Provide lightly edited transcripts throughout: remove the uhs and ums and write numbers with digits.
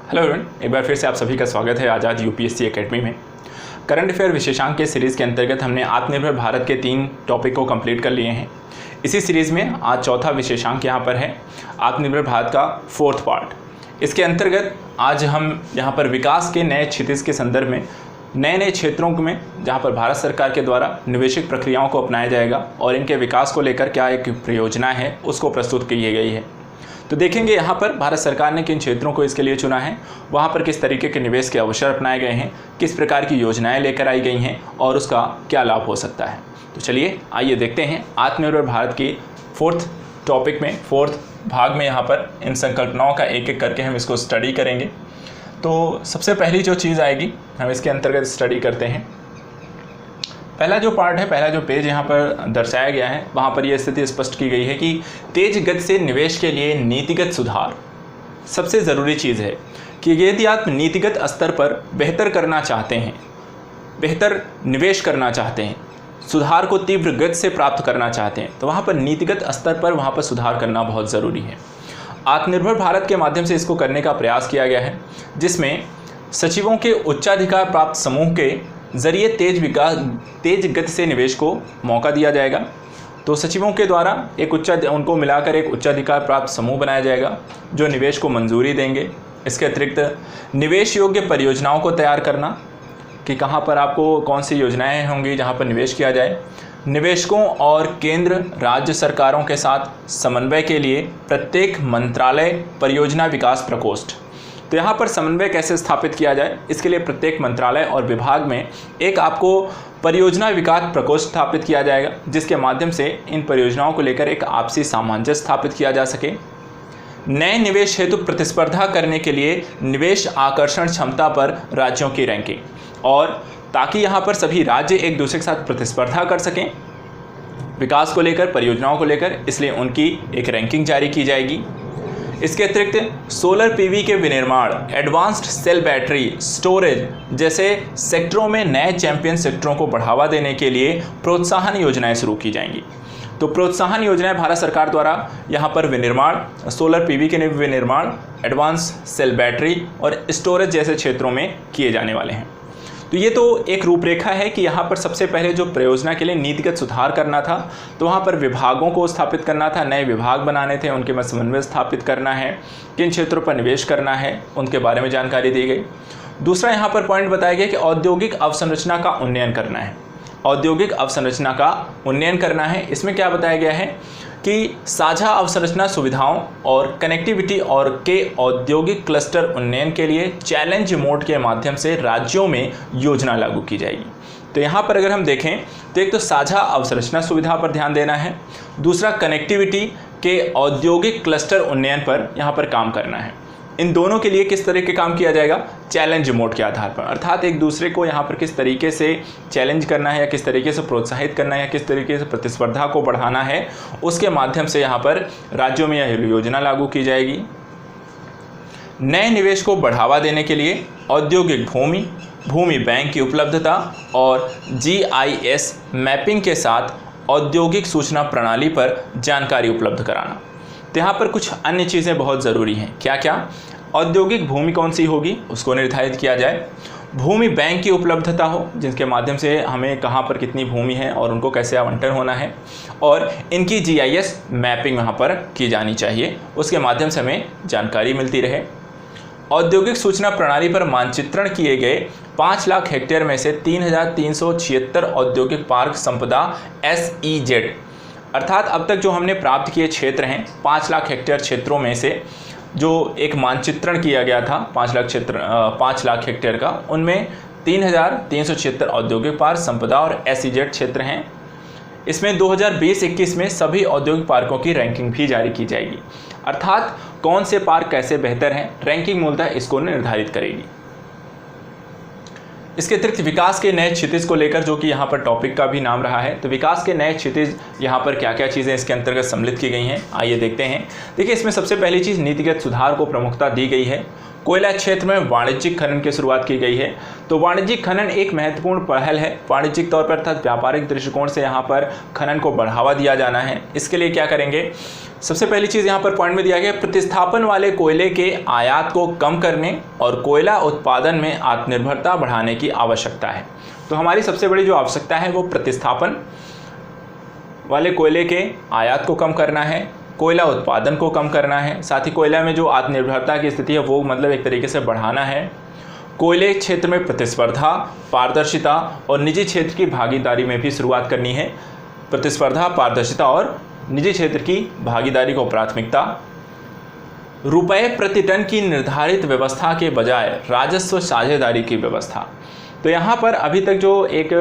Hello everyone, एक बार फिर से आप सभी का स्वागत है आज़ाद यूपीएससी एकेडमी में। करंट अफेयर विशेषांक के सीरीज़ के अंतर्गत हमने आत्मनिर्भर भारत के 3 टॉपिक को कंप्लीट कर लिए हैं। इसी सीरीज़ में आज चौथा विशेषांक यहाँ पर है आत्मनिर्भर भारत का 4th पार्ट। इसके अंतर्गत आज हम यहाँ पर विकास के नए क्षितिज के संदर्भ में नए क्षेत्रों में जहाँ पर भारत सरकार के द्वारा निवेशक प्रक्रियाओं को अपनाया जाएगा और इनके विकास को लेकर क्या एक परियोजना है उसको प्रस्तुत की गई है। तो देखेंगे यहाँ पर भारत सरकार ने किन क्षेत्रों को इसके लिए चुना है, वहाँ पर किस तरीके के निवेश के अवसर अपनाए गए हैं, किस प्रकार की योजनाएं लेकर आई गई हैं और उसका क्या लाभ हो सकता है। तो चलिए आइए देखते हैं आत्मनिर्भर भारत की 4th टॉपिक में 4th भाग में यहाँ पर इन संकल्पनाओं का एक एक करके हम इसको स्टडी करेंगे। तो सबसे पहली जो चीज़ आएगी हम इसके अंतर्गत स्टडी करते हैं। पहला जो पार्ट है, पहला जो पेज यहाँ पर दर्शाया गया है, वहाँ पर यह स्थिति स्पष्ट की गई है कि तेज गति से निवेश के लिए नीतिगत सुधार सबसे ज़रूरी चीज़ है कि यदि आप नीतिगत स्तर पर बेहतर करना चाहते हैं, बेहतर निवेश करना चाहते हैं, सुधार को तीव्र गति से प्राप्त करना चाहते हैं, तो वहाँ पर नीतिगत स्तर पर वहाँ पर सुधार करना बहुत ज़रूरी है। आत्मनिर्भर भारत के माध्यम से इसको करने का प्रयास किया गया है, जिसमें सचिवों के उच्चाधिकार प्राप्त समूह के ज़रिए तेज गति से निवेश को मौका दिया जाएगा। तो सचिवों के द्वारा उनको मिलाकर एक उच्चाधिकार प्राप्त समूह बनाया जाएगा जो निवेश को मंजूरी देंगे। इसके अतिरिक्त निवेश योग्य परियोजनाओं को तैयार करना कि कहाँ पर आपको कौन सी योजनाएं होंगी जहाँ पर निवेश किया जाए। निवेशकों और केंद्र राज्य सरकारों के साथ समन्वय के लिए प्रत्येक मंत्रालय परियोजना विकास प्रकोष्ठ, तो यहाँ पर समन्वय कैसे स्थापित किया जाए, इसके लिए प्रत्येक मंत्रालय और विभाग में एक आपको परियोजना विकास प्रकोष्ठ स्थापित किया जाएगा, जिसके माध्यम से इन परियोजनाओं को लेकर एक आपसी सामंजस्य स्थापित किया जा सके। नए निवेश हेतु प्रतिस्पर्धा करने के लिए निवेश आकर्षण क्षमता पर राज्यों की रैंकिंग, और ताकि यहाँ पर सभी राज्य एक दूसरे के साथ प्रतिस्पर्धा कर सकें विकास को लेकर, परियोजनाओं को लेकर, इसलिए उनकी एक रैंकिंग जारी की जाएगी। इसके अतिरिक्त सोलर पीवी के विनिर्माण, एडवांस्ड सेल बैटरी स्टोरेज जैसे सेक्टरों में नए चैंपियन सेक्टरों को बढ़ावा देने के लिए प्रोत्साहन योजनाएं शुरू की जाएंगी। तो प्रोत्साहन योजनाएं भारत सरकार द्वारा यहाँ पर विनिर्माण, सोलर पीवी के विनिर्माण, एडवांस सेल बैटरी और स्टोरेज जैसे क्षेत्रों में किए जाने वाले हैं। तो ये तो एक रूपरेखा है कि यहाँ पर सबसे पहले जो परियोजना के लिए नीतिगत सुधार करना था, तो वहाँ पर विभागों को स्थापित करना था, नए विभाग बनाने थे, उनके में समन्वय स्थापित करना है, किन क्षेत्रों पर निवेश करना है उनके बारे में जानकारी दी गई। दूसरा यहाँ पर पॉइंट बताया गया कि औद्योगिक अवसंरचना का उन्नयन करना है। औद्योगिक अवसंरचना का उन्नयन करना है, इसमें क्या बताया गया है कि साझा अवसंरचना सुविधाओं और कनेक्टिविटी और के औद्योगिक क्लस्टर उन्नयन के लिए चैलेंज मोड के माध्यम से राज्यों में योजना लागू की जाएगी। तो यहाँ पर अगर हम देखें तो एक तो साझा अवसंरचना सुविधा पर ध्यान देना है, दूसरा कनेक्टिविटी के औद्योगिक क्लस्टर उन्नयन पर यहाँ पर काम करना है। इन दोनों के लिए किस तरह के काम किया जाएगा, चैलेंज मोड के आधार पर, अर्थात एक दूसरे को यहाँ पर किस तरीके से चैलेंज करना है या किस तरीके से प्रोत्साहित करना है या किस तरीके से प्रतिस्पर्धा को बढ़ाना है, उसके माध्यम से यहाँ पर राज्यों में यह योजना लागू की जाएगी। नए निवेश को बढ़ावा देने के लिए औद्योगिक भूमि बैंक की उपलब्धता और GIS मैपिंग के साथ औद्योगिक सूचना प्रणाली पर जानकारी उपलब्ध कराना। तो यहाँ पर कुछ अन्य चीज़ें बहुत ज़रूरी हैं। क्या क्या? औद्योगिक भूमि कौन सी होगी उसको निर्धारित किया जाए, भूमि बैंक की उपलब्धता हो जिनके माध्यम से हमें कहाँ पर कितनी भूमि है और उनको कैसे आवंटन होना है, और इनकी GIS मैपिंग वहाँ पर की जानी चाहिए, उसके माध्यम से हमें जानकारी मिलती रहे। औद्योगिक सूचना प्रणाली पर मानचित्रण किए गए 5 लाख हेक्टेयर में से 3,376 औद्योगिक पार्क संपदा SEZ, अर्थात अब तक जो हमने प्राप्त किए क्षेत्र हैं 5 लाख हेक्टेयर क्षेत्रों में से जो एक मानचित्रण किया गया था 5 लाख हेक्टेयर का, उनमें 3,376 औद्योगिक पार्क संपदा और SEZ क्षेत्र हैं। इसमें 2020-21 में सभी औद्योगिक पार्कों की रैंकिंग भी जारी की जाएगी, अर्थात कौन से पार्क कैसे बेहतर हैं, रैंकिंग मूलतः इसको निर्धारित करेगी। इसके अतिरिक्त विकास के नए क्षितिज को लेकर, जो कि यहाँ पर टॉपिक का भी नाम रहा है, तो विकास के नए क्षितिज यहाँ पर क्या क्या चीज़ें इसके अंतर्गत सम्मिलित की गई हैं, आइए देखते हैं। देखिए, इसमें सबसे पहली चीज़ नीतिगत सुधार को प्रमुखता दी गई है। कोयला क्षेत्र में वाणिज्यिक खनन की शुरुआत की गई है। तो वाणिज्यिक खनन एक महत्वपूर्ण पहल है। वाणिज्यिक तौर पर अर्थात व्यापारिक दृष्टिकोण से यहाँ पर खनन को बढ़ावा दिया जाना है। इसके लिए क्या करेंगे, सबसे पहली चीज़ यहाँ पर पॉइंट में दिया गया, प्रतिस्थापन वाले कोयले के आयात को कम करने और कोयला उत्पादन में आत्मनिर्भरता बढ़ाने की आवश्यकता है। तो हमारी सबसे बड़ी जो आवश्यकता है वो प्रतिस्थापन वाले कोयले के आयात को कम करना है, कोयला उत्पादन को कम करना है, साथ ही कोयला में जो आत्मनिर्भरता की स्थिति है वो मतलब एक तरीके से बढ़ाना है। कोयले क्षेत्र में प्रतिस्पर्धा, पारदर्शिता और निजी क्षेत्र की भागीदारी में भी शुरुआत करनी है। प्रतिस्पर्धा, पारदर्शिता और निजी क्षेत्र की भागीदारी को प्राथमिकता। रुपए प्रति टन की निर्धारित व्यवस्था के बजाय राजस्व साझेदारी की व्यवस्था। तो यहाँ पर अभी तक जो एक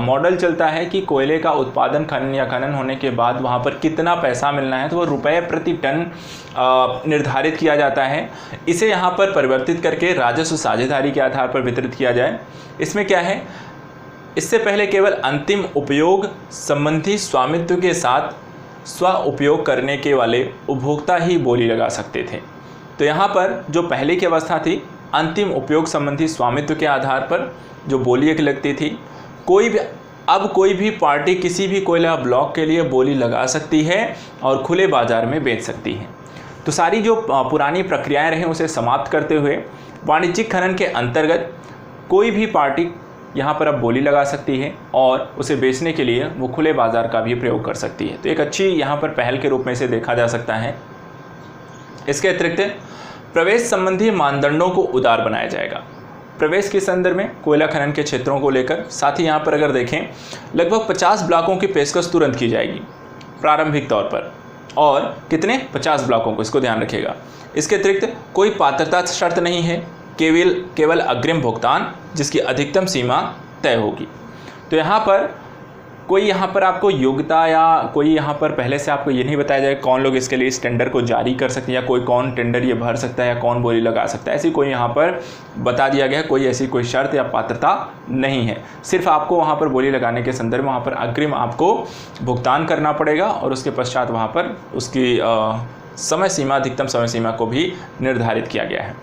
मॉडल चलता है कि कोयले का उत्पादन खनन या खनन होने के बाद वहाँ पर कितना पैसा मिलना है, तो वो रुपए प्रति टन निर्धारित किया जाता है। इसे यहाँ पर परिवर्तित करके राजस्व साझेदारी के आधार पर वितरित किया जाए। इसमें क्या है, इससे पहले केवल अंतिम उपयोग संबंधी स्वामित्व के साथ स्व उपयोग करने के वाले उपभोक्ता ही बोली लगा सकते थे। तो यहाँ पर जो पहले की अवस्था थी, अंतिम उपयोग संबंधी स्वामित्व के आधार पर जो बोली एक लगती थी, अब कोई भी पार्टी किसी भी कोयला ब्लॉक के लिए बोली लगा सकती है और खुले बाजार में बेच सकती है। तो सारी जो पुरानी प्रक्रियाएं रहीं उसे समाप्त करते हुए वाणिज्यिक खनन के अंतर्गत कोई भी पार्टी यहाँ पर अब बोली लगा सकती है और उसे बेचने के लिए वो खुले बाजार का भी प्रयोग कर सकती है। तो एक अच्छी यहाँ पर पहल के रूप में इसे देखा जा सकता है। इसके अतिरिक्त प्रवेश संबंधी मानदंडों को उदार बनाया जाएगा। प्रवेश के संदर्भ में कोयला खनन के क्षेत्रों को लेकर, साथ ही यहाँ पर अगर देखें लगभग 50 ब्लॉकों की पेशकश तुरंत की जाएगी प्रारंभिक तौर पर। और कितने, 50 ब्लॉकों को, इसको ध्यान रखिएगा। इसके अतिरिक्त कोई पात्रता शर्त नहीं है, केवल अग्रिम भुगतान जिसकी अधिकतम सीमा तय होगी। तो यहाँ पर कोई यहाँ पर आपको योग्यता या कोई यहाँ पर पहले से आपको ये नहीं बताया जाए कौन लोग इसके लिए इस टेंडर को जारी कर सकते हैं या कोई कौन टेंडर ये भर सकता है या कौन बोली लगा सकता है, ऐसी कोई यहाँ पर बता दिया गया है। कोई ऐसी कोई शर्त या पात्रता नहीं है। सिर्फ आपको वहाँ पर बोली लगाने के संदर्भ में वहाँ पर अग्रिम आपको भुगतान करना पड़ेगा और उसके पश्चात वहाँ पर उसकी समय सीमा, अधिकतम समय सीमा को भी निर्धारित किया गया है।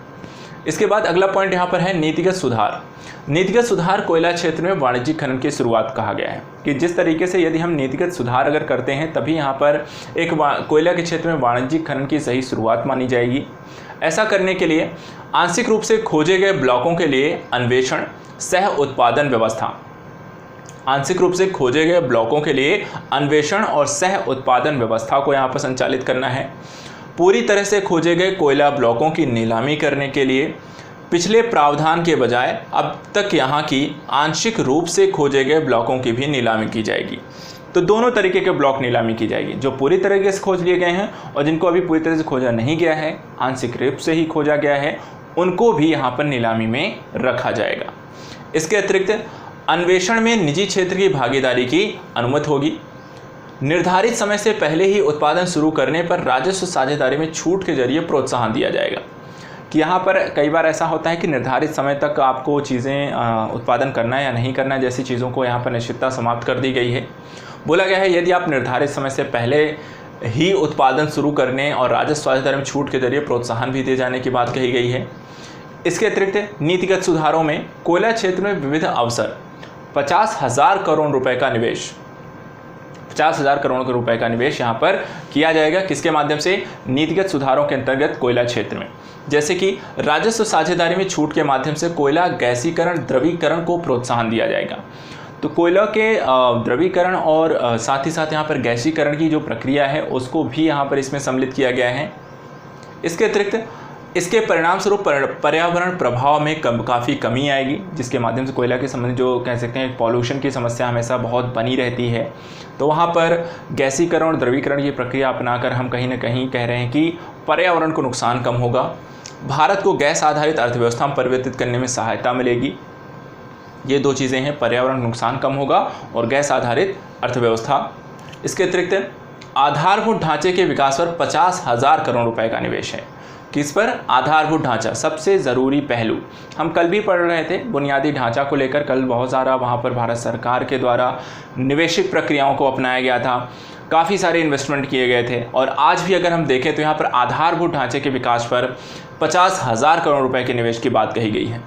इसके बाद अगला पॉइंट यहाँ पर है नीतिगत सुधार। नीतिगत सुधार कोयला क्षेत्र में वाणिज्यिक खनन की शुरुआत कहा गया है कि जिस तरीके से यदि हम नीतिगत सुधार अगर करते हैं तभी यहाँ पर एक कोयला के क्षेत्र में वाणिज्यिक खनन की सही शुरुआत मानी जाएगी। ऐसा करने के लिए आंशिक रूप से खोजे गए ब्लॉकों के लिए अन्वेषण सह उत्पादन व्यवस्था, आंशिक रूप से खोजे गए ब्लॉकों के लिए अन्वेषण और सह उत्पादन व्यवस्था को यहाँ पर संचालित करना है। पूरी तरह से खोजे गए कोयला ब्लॉकों की नीलामी करने के लिए पिछले प्रावधान के बजाय अब तक यहाँ की आंशिक रूप से खोजे गए ब्लॉकों की भी नीलामी की जाएगी। तो दोनों तरीके के ब्लॉक नीलामी की जाएगी, जो पूरी तरीके से खोज लिए गए हैं और जिनको अभी पूरी तरह से खोजा नहीं गया है, आंशिक रूप से ही खोजा गया है, उनको भी यहाँ पर नीलामी में रखा जाएगा। इसके अतिरिक्त अन्वेषण में निजी क्षेत्र की भागीदारी की अनुमति होगी। निर्धारित समय से पहले ही उत्पादन शुरू करने पर राजस्व साझेदारी में छूट के जरिए प्रोत्साहन दिया जाएगा। कि यहाँ पर कई बार ऐसा होता है कि निर्धारित समय तक आपको चीज़ें उत्पादन करना है या नहीं करना है, जैसी चीज़ों को यहाँ पर निश्चितता समाप्त कर दी गई है। बोला गया है यदि आप निर्धारित समय से पहले ही उत्पादन शुरू करने और राजस्व साझेदारी में छूट के जरिए प्रोत्साहन भी दिए जाने की बात कही गई है। इसके अतिरिक्त नीतिगत सुधारों में कोयला क्षेत्र में विविध अवसर, 50,000 करोड़ रुपए का निवेश, 50,000 करोड़ रुपए का निवेश यहाँ पर किया जाएगा। किसके माध्यम से, नीतिगत सुधारों के अंतर्गत कोयला क्षेत्र में, जैसे कि राजस्व साझेदारी में छूट के माध्यम से कोयला गैसीकरण, द्रवीकरण को प्रोत्साहन दिया जाएगा। तो कोयला के द्रवीकरण और साथ ही साथ यहाँ पर गैसीकरण की जो प्रक्रिया है उसको भी यहाँ पर इसमें सम्मिलित किया गया है। इसके अतिरिक्त इसके परिणाम स्वरूप पर्यावरण प्रभाव में काफ़ी कमी आएगी, जिसके माध्यम से कोयला के संबंधित जो कह सकते हैं पॉल्यूशन की समस्या हमेशा बहुत बनी रहती है। तो वहाँ पर गैसीकरण और द्रवीकरण की प्रक्रिया अपनाकर हम कहीं ना कहीं कह रहे हैं कि पर्यावरण को नुकसान कम होगा। भारत को गैस आधारित अर्थव्यवस्था में परिवर्तित करने में सहायता मिलेगी। ये दो चीज़ें हैं, पर्यावरण नुकसान कम होगा और गैस आधारित अर्थव्यवस्था। इसके अतिरिक्त आधारभूत ढांचे के विकास पर 50,000 करोड़ रुपए का निवेश है। किस पर, आधारभूत ढांचा, सबसे ज़रूरी पहलू। हम कल भी पढ़ रहे थे बुनियादी ढांचा को लेकर, कल बहुत सारा वहाँ पर भारत सरकार के द्वारा निवेशिक प्रक्रियाओं को अपनाया गया था, काफ़ी सारे इन्वेस्टमेंट किए गए थे। और आज भी अगर हम देखें तो यहाँ पर आधारभूत ढांचे के विकास पर 50,000 करोड़ रुपए के निवेश की बात कही गई है।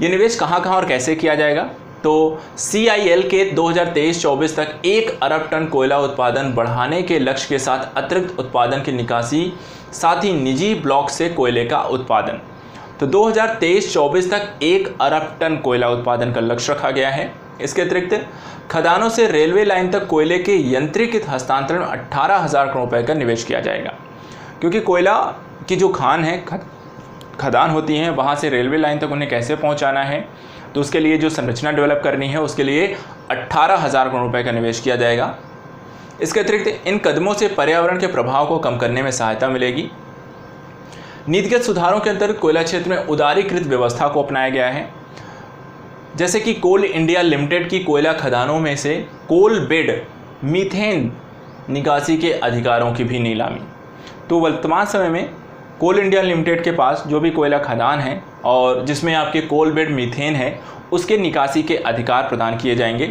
ये निवेश कहाँ कहाँ और कैसे किया जाएगा? तो CIL के 2023-24 तक 1 अरब टन कोयला उत्पादन बढ़ाने के लक्ष्य के साथ अतिरिक्त उत्पादन की निकासी, साथ ही निजी ब्लॉक से कोयले का उत्पादन। तो 2023-24 तक 1 अरब टन कोयला उत्पादन का लक्ष्य रखा गया है। इसके अतिरिक्त खदानों से रेलवे लाइन तक कोयले के यंत्रीकृत हस्तांतरण 18,000 करोड़ रुपए का निवेश किया जाएगा, क्योंकि कोयला की जो खान है, खदान होती हैं, वहाँ से रेलवे लाइन तक उन्हें कैसे पहुँचाना है, तो उसके लिए जो संरचना डेवलप करनी है उसके लिए 18,000 करोड़ रुपए का निवेश किया जाएगा। इसके अतिरिक्त इन कदमों से पर्यावरण के प्रभाव को कम करने में सहायता मिलेगी। नीतिगत सुधारों के अंतर्गत कोयला क्षेत्र में उदारीकृत व्यवस्था को अपनाया गया है, जैसे कि कोल इंडिया लिमिटेड की कोयला खदानों में से कोल बेड मीथेन निकासी के अधिकारों की भी नीलामी। तो वर्तमान समय में कोल इंडिया लिमिटेड के पास जो भी कोयला खदान है और जिसमें आपके कोल बेड मीथेन है, उसके निकासी के अधिकार प्रदान किए जाएंगे।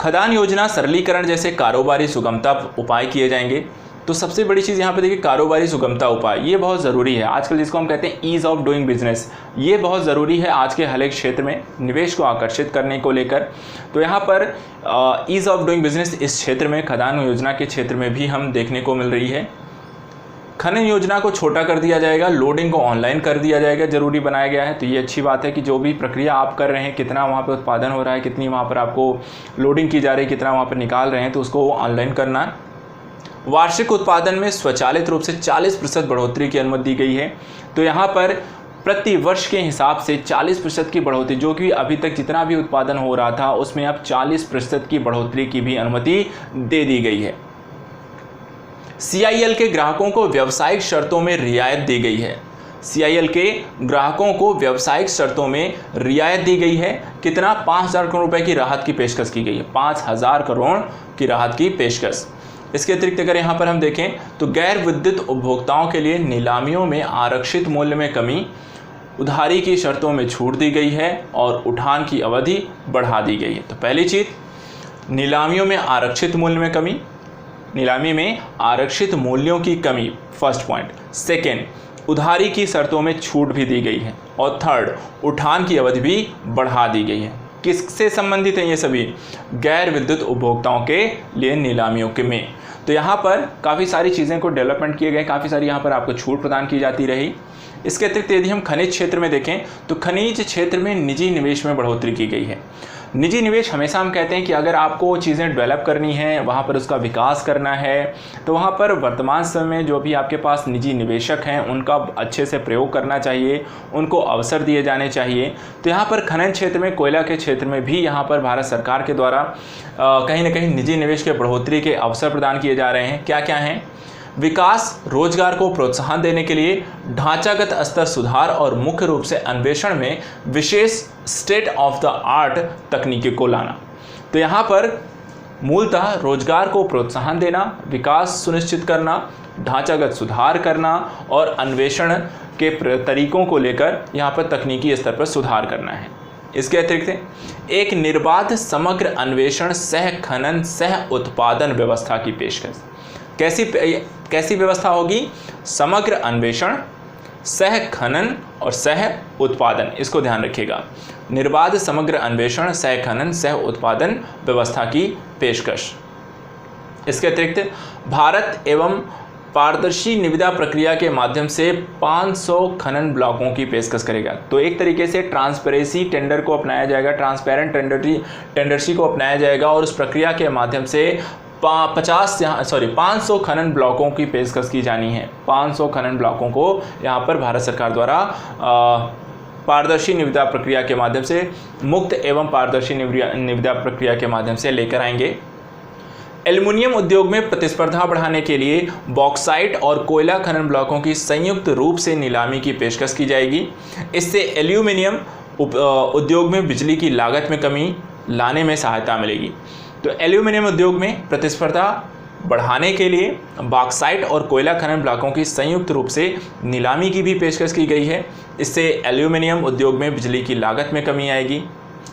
खदान योजना सरलीकरण जैसे कारोबारी सुगमता उपाय किए जाएंगे। तो सबसे बड़ी चीज़ यहाँ पे देखिए, कारोबारी सुगमता उपाय, ये बहुत ज़रूरी है आजकल, जिसको हम कहते हैं ईज़ ऑफ डूइंग बिजनेस। ये बहुत ज़रूरी है आज के हर एक क्षेत्र में निवेश को आकर्षित करने को लेकर। तो यहाँ पर ईज़ ऑफ डूइंग बिजनेस इस क्षेत्र में, खदान योजना के क्षेत्र में भी हम देखने को मिल रही है। खनन योजना को छोटा कर दिया जाएगा, लोडिंग को ऑनलाइन कर दिया जाएगा, ज़रूरी बनाया गया है। तो ये अच्छी बात है कि जो भी प्रक्रिया आप कर रहे हैं, कितना वहाँ पर उत्पादन हो रहा है, कितनी वहाँ पर आपको लोडिंग की जा रही है, कितना वहाँ पर निकाल रहे हैं, तो उसको ऑनलाइन करना है। वार्षिक उत्पादन में स्वचालित रूप से 40% बढ़ोतरी की अनुमति दी गई है। तो यहाँ पर प्रति वर्ष के हिसाब से 40% की बढ़ोतरी, जो कि अभी तक जितना भी उत्पादन हो रहा था उसमें अब 40% की बढ़ोतरी की भी अनुमति दे दी गई है। CIL के ग्राहकों को व्यावसायिक शर्तों में रियायत दी गई है। CIL के ग्राहकों को व्यावसायिक शर्तों में रियायत दी गई है। कितना? 5,000 करोड़ रुपए की राहत की पेशकश की गई है। 5,000 करोड़ की राहत की पेशकश। इसके अतिरिक्त अगर यहाँ पर हम देखें तो गैर विद्युत उपभोक्ताओं के लिए नीलामियों में आरक्षित मूल्य में कमी, उधारी की शर्तों में छूट दी गई है और उठान की अवधि बढ़ा दी गई है। तो पहली चीज़, नीलामियों में आरक्षित मूल्य में कमी, नीलामी में आरक्षित मूल्यों की कमी, फर्स्ट पॉइंट। सेकेंड, उधारी की शर्तों में छूट भी दी गई है। और थर्ड, उठान की अवधि भी बढ़ा दी गई है। किससे संबंधित हैं ये सभी? गैर विद्युत उपभोक्ताओं के लिए नीलामियों के में। तो यहाँ पर काफ़ी सारी चीज़ें को डेवलपमेंट किए गए, काफ़ी सारी यहाँ पर आपको छूट प्रदान की जाती रही। इसके अतिरिक्त यदि हम खनिज क्षेत्र में देखें तो खनिज क्षेत्र में निजी निवेश में बढ़ोतरी की गई है। निजी निवेश, हमेशा हम कहते हैं कि अगर आपको चीज़ें डेवलप करनी है, वहाँ पर उसका विकास करना है, तो वहाँ पर वर्तमान समय में जो भी आपके पास निजी निवेशक हैं उनका अच्छे से प्रयोग करना चाहिए, उनको अवसर दिए जाने चाहिए। तो यहाँ पर खनन क्षेत्र में, कोयला के क्षेत्र में भी यहाँ पर भारत सरकार के द्वारा कहीं ना कहीं निजी निवेश के बढ़ोतरी के अवसर प्रदान किए जा रहे हैं। क्या क्या हैं? विकास, रोजगार को प्रोत्साहन देने के लिए ढांचागत स्तर सुधार और मुख्य रूप से अन्वेषण में विशेष स्टेट ऑफ द आर्ट तकनीकी को लाना। तो यहाँ पर मूलतः रोजगार को प्रोत्साहन देना, विकास सुनिश्चित करना, ढांचागत सुधार करना और अन्वेषण के तरीकों को लेकर यहाँ पर तकनीकी स्तर पर सुधार करना है। इसके अतिरिक्त एक निर्बाध समग्र अन्वेषण सह खनन सह उत्पादन व्यवस्था की पेशकश। कैसी व्यवस्था होगी? समग्र अन्वेषण, सह खनन और सह उत्पादन, इसको ध्यान रखिएगा। निर्बाध समग्र अन्वेषण सह खनन सह उत्पादन व्यवस्था की पेशकश। इसके अतिरिक्त भारत एवं पारदर्शी निविदा प्रक्रिया के माध्यम से 500 खनन ब्लॉकों की पेशकश करेगा। तो एक तरीके से ट्रांसपेरेंसी टेंडर को अपनाया जाएगा, ट्रांसपेरेंट टेंडरशी को अपनाया जाएगा और उस प्रक्रिया के माध्यम से 500 खनन ब्लॉकों की पेशकश की जानी है। 500 खनन ब्लॉकों को यहाँ पर भारत सरकार द्वारा पारदर्शी निविदा प्रक्रिया के माध्यम से, मुक्त एवं पारदर्शी निविदा प्रक्रिया के माध्यम से लेकर आएंगे। एल्युमिनियम उद्योग में प्रतिस्पर्धा बढ़ाने के लिए बॉक्साइट और कोयला खनन ब्लॉकों की संयुक्त रूप से नीलामी की पेशकश की जाएगी। इससे एल्युमिनियम उद्योग में बिजली की लागत में कमी लाने में सहायता मिलेगी। तो एल्युमिनियम उद्योग में प्रतिस्पर्धा बढ़ाने के लिए बॉक्साइट और कोयला खनन ब्लॉकों की संयुक्त रूप से नीलामी की भी पेशकश की गई है। इससे एल्युमिनियम उद्योग में बिजली की लागत में कमी आएगी।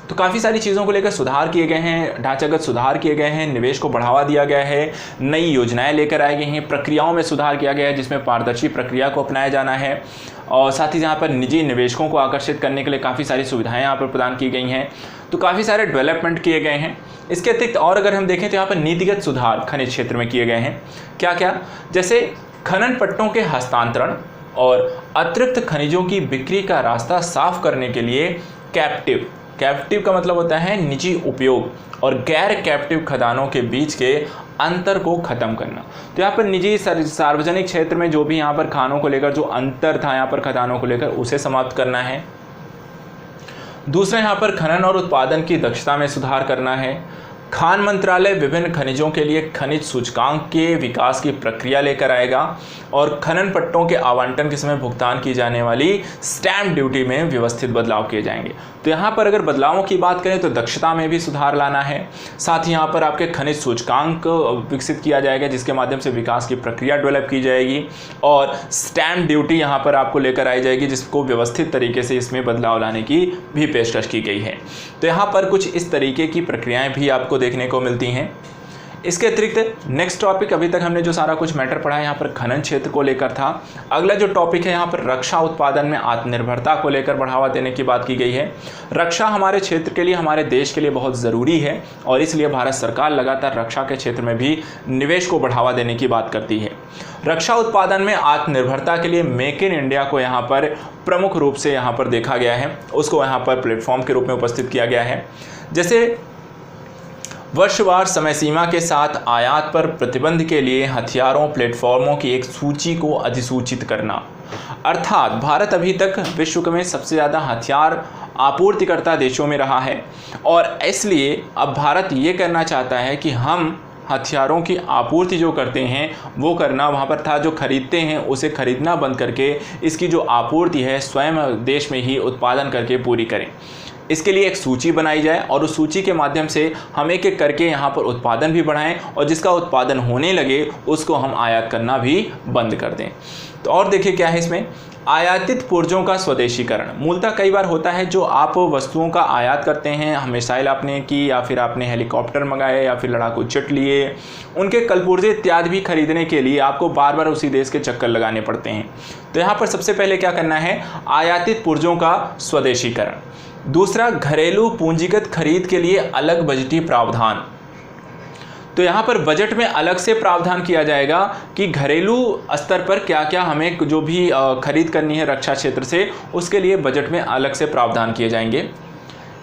तो काफ़ी सारी चीज़ों को लेकर सुधार किए गए हैं, ढांचागत सुधार किए गए हैं, निवेश को बढ़ावा दिया गया है, नई योजनाएं लेकर आई गई हैं, प्रक्रियाओं में सुधार किया गया है जिसमें पारदर्शी प्रक्रिया को अपनाया जाना है, और साथ ही यहाँ पर निजी निवेशकों को आकर्षित करने के लिए काफ़ी सारी सुविधाएं यहाँ पर प्रदान की गई हैं। तो काफ़ी सारे डेवलपमेंट किए गए हैं। इसके अतिरिक्त और अगर हम देखें तो यहाँ पर नीतिगत सुधार खनिज क्षेत्र में किए गए हैं। क्या क्या? जैसे खनन पट्टों के हस्तांतरण और अतिरिक्त खनिजों की बिक्री का रास्ता साफ करने के लिए कैप्टिव का मतलब होता है निजी उपयोग, और गैर कैप्टिव खदानों के बीच के अंतर को ख़त्म करना। तो यहाँ पर निजी सार्वजनिक क्षेत्र में जो भी यहाँ पर खानों को लेकर जो अंतर था यहाँ पर खदानों को लेकर, उसे समाप्त करना है। दूसरा यहाँ पर खनन और उत्पादन की दक्षता में सुधार करना है। खान मंत्रालय विभिन्न खनिजों के लिए खनिज सूचकांक के विकास की प्रक्रिया लेकर आएगा, और खनन पट्टों के आवंटन के समय भुगतान की जाने वाली स्टैम्प ड्यूटी में व्यवस्थित बदलाव किए जाएंगे। तो यहाँ पर अगर बदलावों की बात करें तो दक्षता में भी सुधार लाना है। साथ ही यहाँ पर आपके खनिज सूचकांक विकसित किया जाएगा, जिसके माध्यम से विकास की प्रक्रिया डेवलप की जाएगी, और स्टैम्प ड्यूटी यहाँ पर आपको लेकर आई जाएगी, जिसको व्यवस्थित तरीके से इसमें बदलाव लाने की भी पेशकश की गई है। तो यहाँ पर कुछ इस तरीके की प्रक्रियाएँ भी आपको देखने को मिलती हैं। इसके अतिरिक्त नेक्स्ट टॉपिक, अभी तक हमने जो सारा कुछ मैटर पढ़ा है यहाँ पर खनन क्षेत्र को लेकर था। अगला जो टॉपिक है यहाँ पर रक्षा उत्पादन में आत्मनिर्भरता को लेकर बढ़ावा देने की बात की गई है। रक्षा हमारे क्षेत्र के लिए, हमारे देश के लिए बहुत ज़रूरी है, और इसलिए भारत सरकार लगातार रक्षा के क्षेत्र में भी निवेश को बढ़ावा देने की बात करती है। रक्षा उत्पादन में आत्मनिर्भरता के लिए मेक इन इंडिया को यहाँ पर प्रमुख रूप से यहाँ पर देखा गया है, उसको यहाँ पर प्लेटफॉर्म के रूप में उपस्थित किया गया है। जैसे वर्षवार समय सीमा के साथ आयात पर प्रतिबंध के लिए हथियारों प्लेटफॉर्मों की एक सूची को अधिसूचित करना, अर्थात भारत अभी तक विश्व में सबसे ज़्यादा हथियार आपूर्तिकर्ता देशों में रहा है, और इसलिए अब भारत ये करना चाहता है कि हम हथियारों की आपूर्ति जो करते हैं वो करना वहाँ पर था, जो खरीदते हैं उसे खरीदना बंद करके इसकी जो आपूर्ति है स्वयं देश में ही उत्पादन करके पूरी करें। इसके लिए एक सूची बनाई जाए, और उस सूची के माध्यम से हम एक एक करके यहाँ पर उत्पादन भी बढ़ाएं, और जिसका उत्पादन होने लगे उसको हम आयात करना भी बंद कर दें। तो और देखिए क्या है इसमें, आयातित पुर्जों का स्वदेशीकरण। मूलतः कई बार होता है जो आप वस्तुओं का आयात करते हैं, मिसाइल आपने की, या फिर आपने हेलीकॉप्टर मंगाए, या फिर लड़ाकू जेट लिए, उनके कलपुर्जे इत्यादि भी खरीदने के लिए आपको बार बार उसी देश के चक्कर लगाने पड़ते हैं। तो यहाँ पर सबसे पहले क्या करना है, आयातित पुर्जों का स्वदेशीकरण। दूसरा, घरेलू पूंजीगत खरीद के लिए अलग बजटीय प्रावधान। तो यहाँ पर बजट में अलग से प्रावधान किया जाएगा कि घरेलू स्तर पर क्या क्या हमें जो भी खरीद करनी है रक्षा क्षेत्र से, उसके लिए बजट में अलग से प्रावधान किए जाएंगे।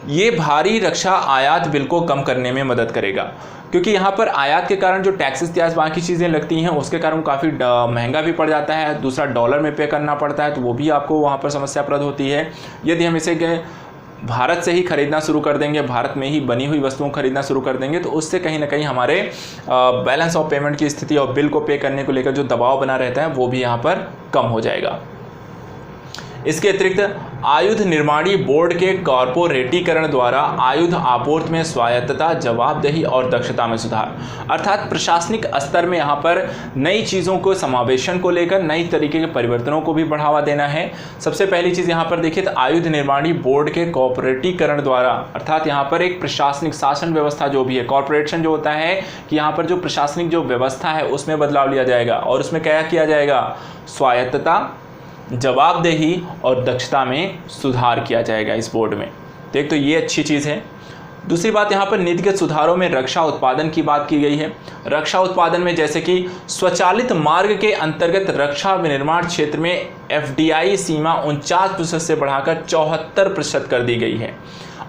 ये भारी रक्षा आयात बिल को कम करने में मदद करेगा, क्योंकि यहाँ पर आयात के कारण जो टैक्सेस इत्यादि बाकी चीज़ें लगती हैं उसके कारण काफ़ी महंगा भी पड़ जाता है। दूसरा, डॉलर में पे करना पड़ता है, तो वो भी आपको वहाँ पर समस्याप्रद होती है। यदि हम इसे भारत से ही खरीदना शुरू कर देंगे, भारत में ही बनी हुई वस्तुओं खरीदना शुरू कर देंगे, तो उससे कहीं ना कहीं हमारे बैलेंस ऑफ पेमेंट की स्थिति और बिल को पे करने को लेकर जो दबाव बना रहता है वो भी यहाँ पर कम हो जाएगा। इसके अतिरिक्त आयुध निर्माणी बोर्ड के कॉर्पोरेटीकरण द्वारा आयुध आपूर्ति में स्वायत्तता, जवाबदेही और दक्षता में सुधार, अर्थात प्रशासनिक स्तर में यहाँ पर नई चीज़ों को समावेशन को लेकर नई तरीके के परिवर्तनों को भी बढ़ावा देना है। सबसे पहली चीज़ यहाँ पर देखिए तो आयुध निर्माणी बोर्ड के कॉर्पोरेटीकरण द्वारा, अर्थात यहाँ पर एक प्रशासनिक शासन व्यवस्था जो भी है, कॉर्पोरेशन जो होता है कि यहाँ पर जो प्रशासनिक जो व्यवस्था है उसमें बदलाव लिया जाएगा, और उसमें क्या किया जाएगा, स्वायत्तता, जवाबदेही और दक्षता में सुधार किया जाएगा इस बोर्ड में। तो एक तो ये अच्छी चीज़ है। दूसरी बात, यहाँ पर नीतिगत सुधारों में रक्षा उत्पादन की बात की गई है। रक्षा उत्पादन में जैसे कि स्वचालित मार्ग के अंतर्गत रक्षा विनिर्माण क्षेत्र में FDI सीमा 49% से बढ़ाकर 74% कर दी गई है।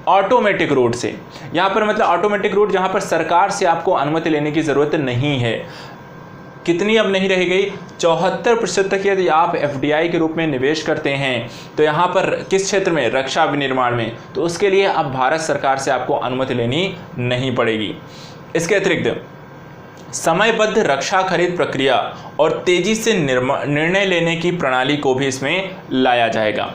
ऑटोमेटिक रूट से, यहाँ पर मतलब ऑटोमेटिक रूट जहाँ पर सरकार से आपको अनुमति लेने की ज़रूरत नहीं है, कितनी अब नहीं रह गई, 74% तक यदि आप FDI के रूप में निवेश करते हैं तो यहाँ पर किस क्षेत्र में, रक्षा विनिर्माण में, तो उसके लिए अब भारत सरकार से आपको अनुमति लेनी नहीं पड़ेगी। इसके अतिरिक्त समयबद्ध रक्षा खरीद प्रक्रिया और तेज़ी से निर्णय लेने की प्रणाली को भी इसमें लाया जाएगा।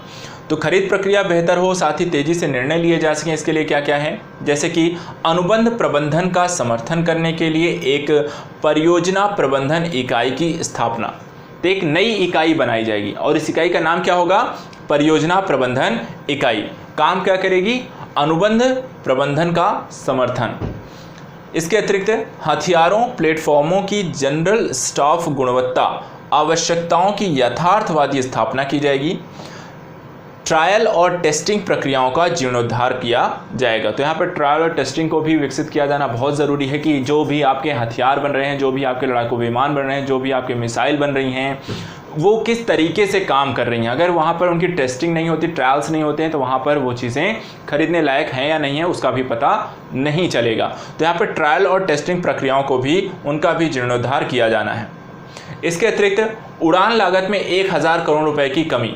तो खरीद प्रक्रिया बेहतर हो, साथ ही तेज़ी से निर्णय लिए जा सकें, इसके लिए क्या क्या है, जैसे कि अनुबंध प्रबंधन का समर्थन करने के लिए एक परियोजना प्रबंधन इकाई की स्थापना। तो एक नई इकाई बनाई जाएगी और इस इकाई का नाम क्या होगा, परियोजना प्रबंधन इकाई। काम क्या करेगी, अनुबंध प्रबंधन का समर्थन। इसके अतिरिक्त हथियारों प्लेटफॉर्मों की जनरल स्टाफ गुणवत्ता आवश्यकताओं की यथार्थवादी स्थापना की जाएगी। ट्रायल और टेस्टिंग प्रक्रियाओं का जीर्णोद्धार किया जाएगा। तो यहाँ पर ट्रायल और टेस्टिंग को भी विकसित किया जाना बहुत ज़रूरी है कि जो भी आपके हथियार बन रहे हैं, जो भी आपके लड़ाकू विमान बन रहे हैं, जो भी आपके मिसाइल बन रही हैं, वो किस तरीके से काम कर रही हैं। अगर वहाँ पर उनकी टेस्टिंग नहीं होती, ट्रायल्स नहीं होते हैं, तो वहाँ पर वो चीज़ें खरीदने लायक हैं या नहीं है उसका भी पता नहीं चलेगा। तो यहाँ पर ट्रायल और टेस्टिंग प्रक्रियाओं को भी उनका भी जीर्णोद्धार किया जाना है। इसके अतिरिक्त उड़ान लागत में 1000 करोड़ रुपए की कमी,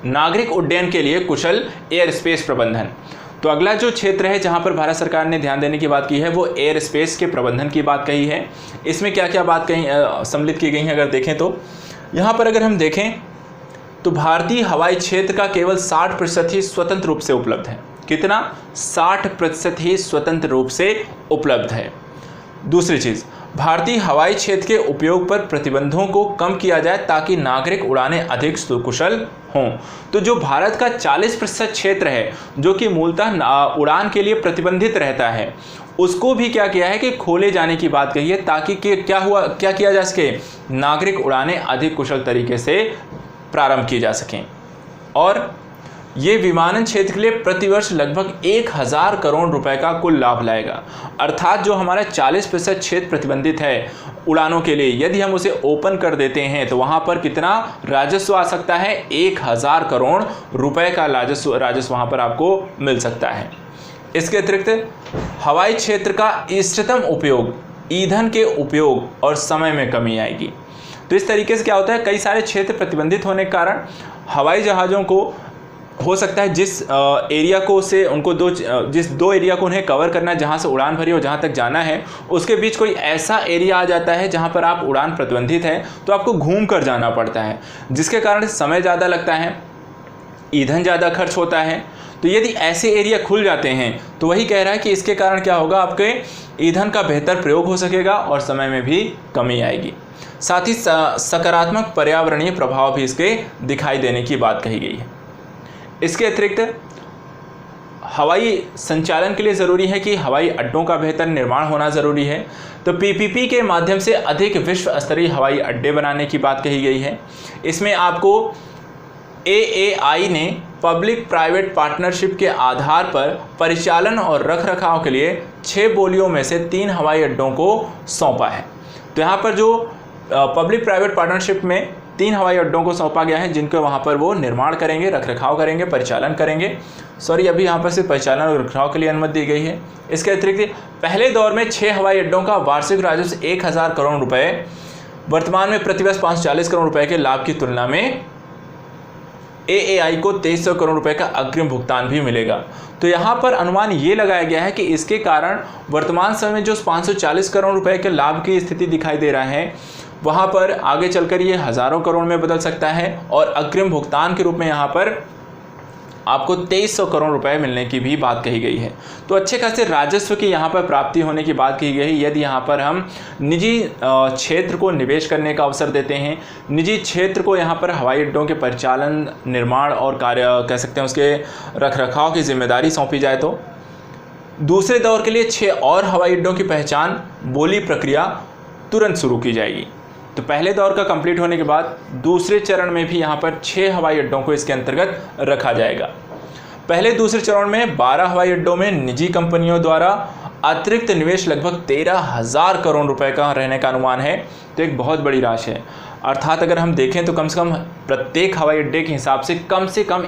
नागरिक उड्डयन के लिए कुशल एयर स्पेस प्रबंधन। तो अगला जो क्षेत्र है जहां पर भारत सरकार ने ध्यान देने की बात की है वो एयर स्पेस के प्रबंधन की बात कही है। इसमें क्या क्या बात कही सम्मिलित की गई है अगर देखें तो यहाँ पर अगर हम देखें तो भारतीय हवाई क्षेत्र का केवल 60% ही स्वतंत्र रूप से उपलब्ध है। कितना? 60% ही स्वतंत्र रूप से उपलब्ध है। दूसरी चीज़, भारतीय हवाई क्षेत्र के उपयोग पर प्रतिबंधों को कम किया जाए ताकि नागरिक उड़ानें अधिक सुकुशल हों। तो जो भारत का 40% क्षेत्र है जो कि मूलतः उड़ान के लिए प्रतिबंधित रहता है, उसको भी क्या किया है कि खोले जाने की बात कही है ताकि क्या किया जा सके, नागरिक उड़ानें अधिक कुशल तरीके से प्रारंभ की जा सकें। और ये विमानन क्षेत्र के लिए प्रतिवर्ष लगभग 1000 करोड़ रुपए का कुल लाभ लाएगा। अर्थात जो हमारा 40% क्षेत्र प्रतिबंधित है उड़ानों के लिए, यदि हम उसे ओपन कर देते हैं तो वहाँ पर कितना राजस्व आ सकता है? 1000 करोड़ रुपए का राजस्व वहाँ पर आपको मिल सकता है। इसके अतिरिक्त हवाई क्षेत्र का इष्टतम उपयोग, ईंधन के उपयोग और समय में कमी आएगी। तो इस तरीके से क्या होता है, कई सारे क्षेत्र प्रतिबंधित होने के कारण हवाई जहाज़ों को हो सकता है जिस एरिया को से उनको जिस दो एरिया को उन्हें कवर करना है, जहाँ से उड़ान भरी और जहाँ तक जाना है, उसके बीच कोई ऐसा एरिया आ जाता है जहाँ पर आप उड़ान प्रतिबंधित है तो आपको घूम कर जाना पड़ता है, जिसके कारण समय ज़्यादा लगता है, ईंधन ज़्यादा खर्च होता है। तो यदि ऐसे एरिया खुल जाते हैं तो वही कह रहा है कि इसके कारण क्या होगा, आपके ईंधन का बेहतर प्रयोग हो सकेगा और समय में भी कमी आएगी। साथ ही सकारात्मक पर्यावरणीय प्रभाव भी इसके दिखाई देने की बात कही गई है। इसके अतिरिक्त हवाई संचालन के लिए ज़रूरी है कि हवाई अड्डों का बेहतर निर्माण होना ज़रूरी है। तो पीपीपी के माध्यम से अधिक विश्व स्तरीय हवाई अड्डे बनाने की बात कही गई है। इसमें आपको AAI ने पब्लिक प्राइवेट पार्टनरशिप के आधार पर परिचालन और रखरखाव के लिए 6 बोलियों में से 3 हवाई अड्डों को सौंपा है। तो यहाँ पर जो पब्लिक प्राइवेट पार्टनरशिप में 3 हवाई अड्डों को सौंपा गया है, जिनको वहाँ पर वो निर्माण करेंगे, रखरखाव करेंगे, परिचालन करेंगे। अभी यहाँ पर सिर्फ परिचालन और रखरखाव के लिए अनुमति दी गई है। इसके अतिरिक्त पहले दौर में 6 हवाई अड्डों का वार्षिक राजस्व 1000 करोड़ रुपए, वर्तमान में प्रतिवर्ष 540 करोड़ रुपए के लाभ की तुलना में AAI को 2300 करोड़ रुपए का अग्रिम भुगतान भी मिलेगा। तो यहाँ पर अनुमान ये लगाया गया है कि इसके कारण वर्तमान समय में जो 540 करोड़ रुपए के लाभ की स्थिति दिखाई दे रहा है, वहाँ पर आगे चलकर ये हज़ारों करोड़ में बदल सकता है और अग्रिम भुगतान के रूप में यहाँ पर आपको 2300 करोड़ रुपए मिलने की भी बात कही गई है। तो अच्छे खासे राजस्व की यहाँ पर प्राप्ति होने की बात कही गई है यदि यहाँ पर हम निजी क्षेत्र को निवेश करने का अवसर देते हैं, निजी क्षेत्र को यहाँ पर हवाई अड्डों के परिचालन, निर्माण और कार्य कह सकते हैं उसके रखरखाव की जिम्मेदारी सौंपी जाए। तो दूसरे दौर के लिए 6 और हवाई अड्डों की पहचान, बोली प्रक्रिया तुरंत शुरू की जाएगी। तो पहले दौर का कंप्लीट होने के बाद दूसरे चरण में भी यहाँ पर 6 हवाई अड्डों को इसके अंतर्गत रखा जाएगा। पहले दूसरे चरण में 12 हवाई अड्डों में निजी कंपनियों द्वारा अतिरिक्त निवेश लगभग 13,000 करोड़ रुपए का रहने का अनुमान है। तो एक बहुत बड़ी राशि है। अर्थात अगर हम देखें तो कम से कम प्रत्येक हवाई अड्डे के हिसाब से कम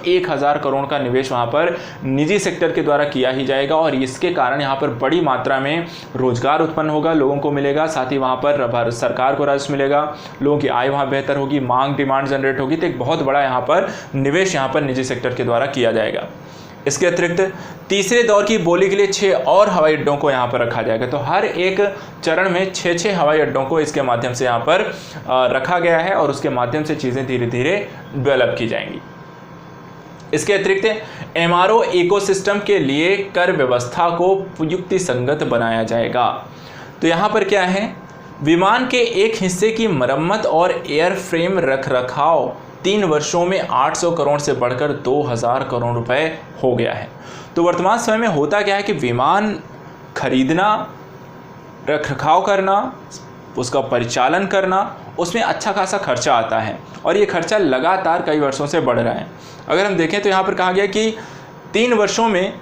1000 करोड़ का निवेश वहाँ पर निजी सेक्टर के द्वारा किया ही जाएगा और इसके कारण यहाँ पर बड़ी मात्रा में रोजगार उत्पन्न होगा, लोगों को मिलेगा, साथ ही वहाँ पर सरकार को राजस्व मिलेगा, लोगों की आय वहाँ बेहतर होगी, मांग डिमांड जनरेट होगी। तो एक बहुत बड़ा यहाँ पर निवेश यहाँ पर निजी सेक्टर के द्वारा किया जाएगा। इसके अतिरिक्त तीसरे दौर की बोली के लिए 6 और हवाई अड्डों को यहाँ पर रखा जाएगा। तो हर एक चरण में 6 हवाई अड्डों को इसके माध्यम से यहाँ पर रखा गया है और उसके माध्यम से चीज़ें धीरे धीरे डेवलप की जाएंगी। इसके अतिरिक्त MRO इकोसिस्टम के लिए कर व्यवस्था को युक्ति संगत बनाया जाएगा। तो यहाँ पर क्या है, विमान के एक हिस्से की मरम्मत और एयरफ्रेम रखरखाव 3 वर्षों में 800 करोड़ से बढ़कर 2000 करोड़ रुपए हो गया है। तो वर्तमान समय में होता क्या है कि विमान खरीदना, रखरखाव करना, उसका परिचालन करना, उसमें अच्छा खासा खर्चा आता है और ये खर्चा लगातार कई वर्षों से बढ़ रहा है। अगर हम देखें तो यहाँ पर कहा गया कि 3 वर्षों में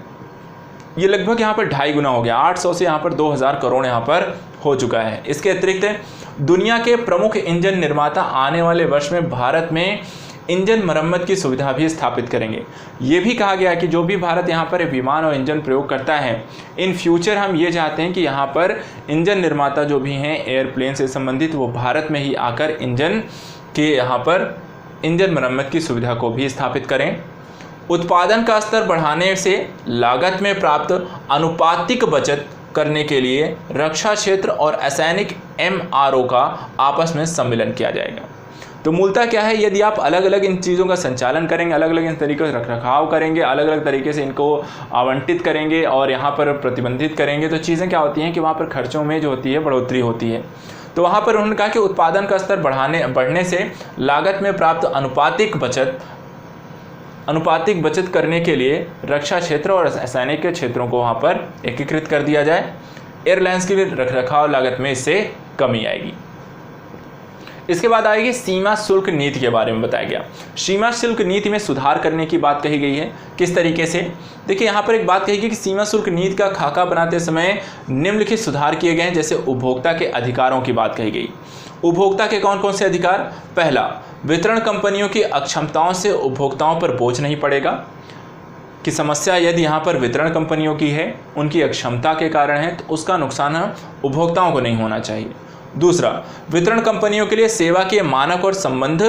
ये लगभग यहाँ पर 2.5 गुना हो गया, 800 से यहाँ पर 2000 करोड़ यहाँ पर हो चुका है। इसके अतिरिक्त दुनिया के प्रमुख इंजन निर्माता आने वाले वर्ष में भारत में इंजन मरम्मत की सुविधा भी स्थापित करेंगे। ये भी कहा गया है कि जो भी भारत यहाँ पर विमान और इंजन प्रयोग करता है, इन फ्यूचर हम ये चाहते हैं कि यहाँ पर इंजन निर्माता जो भी हैं एयरप्लेन से संबंधित, वो भारत में ही आकर इंजन के यहाँ पर इंजन मरम्मत की सुविधा को भी स्थापित करें। उत्पादन का स्तर बढ़ाने से लागत में प्राप्त अनुपातिक बचत करने के लिए रक्षा क्षेत्र और असैनिक MRO का आपस में सम्मिलन किया जाएगा। तो मूलतः क्या है, यदि आप अलग अलग इन चीज़ों का संचालन करेंगे, अलग अलग इन तरीक़ों से रखरखाव करेंगे, अलग अलग तरीके से इनको आवंटित करेंगे और यहाँ पर प्रतिबंधित करेंगे, तो चीज़ें क्या होती हैं कि वहाँ पर खर्चों में जो होती है बढ़ोतरी होती है। तो वहाँ पर उन्होंने कहा कि उत्पादन का स्तर बढ़ने से लागत में प्राप्त अनुपातिक बचत करने के लिए रक्षा क्षेत्र और असैनिक के क्षेत्रों को वहाँ पर एकीकृत कर दिया जाए। एयरलाइंस की रखरखाव लागत में इससे कमी आएगी। इसके बाद आएगी सीमा शुल्क नीति के बारे में बताया गया। सीमा शुल्क नीति में सुधार करने की बात कही गई है। किस तरीके से, देखिए यहाँ पर एक बात कही गई कि सीमा शुल्क नीति का खाका बनाते समय निम्नलिखित सुधार किए गए हैं। जैसे उपभोक्ता के अधिकारों की बात कही गई। उपभोक्ता के कौन कौन से अधिकार? पहला, वितरण कंपनियों की अक्षमताओं से उपभोक्ताओं पर बोझ नहीं पड़ेगा। कि समस्या यदि यहाँ पर वितरण कंपनियों की है, उनकी अक्षमता के कारण है, तो उसका नुकसान उपभोक्ताओं को नहीं होना चाहिए। दूसरा, वितरण कंपनियों के लिए सेवा के मानक और संबंध